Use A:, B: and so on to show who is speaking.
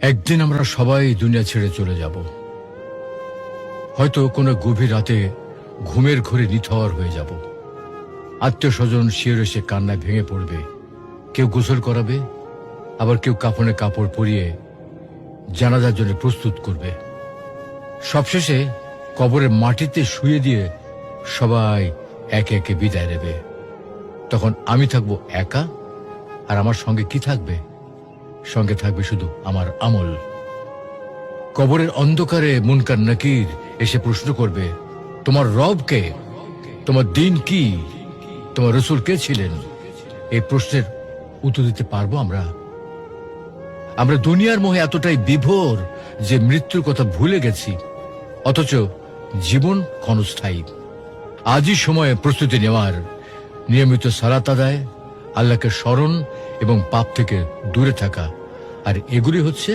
A: একদিন আমরা সবাই দুনিয়া ছেড়ে চলে যাব। হয়তো কোনো গভীর রাতে ঘুমের ঘোরে নিথর হয়ে যাব। আত্মীয় স্বজন শিয়রে সে কান্নায় ভেঙে পড়বে। কেউ গোসল করাবে, আবার কেউ কাফনে কাপড় পরিয়ে জানাজার জন্য প্রস্তুত করবে। সবশেষে কবরের মাটিতে শুয়ে দিয়ে সবাই একে একে বিদায় নেবে। তখন আমি থাকবো একা, আর আমার সঙ্গে কি থাকবে? সঙ্গে থাকবে শুধু আমার আমল। কবরের অন্ধকারে মুনকার নাকির এসে প্রশ্ন করবে, তোমার রব কে? তোমার দিন কি? তোমার রসূল কে ছিলেন? এই প্রশ্নের উত্তর দিতে পারবো আমরা? আমরা দুনিয়ার মোহে এতটাই বিভোর যে মৃত্যুর কথা ভুলে গেছি, অথচ জীবন ক্ষণস্থায়ী। আজই সময়ে প্রস্তুতি নেওয়ার, নিয়মিত সালাত আদায়, আল্লাহকে স্মরণ এবং পাপ থেকে দূরে থাকা, আর এগুলি হচ্ছে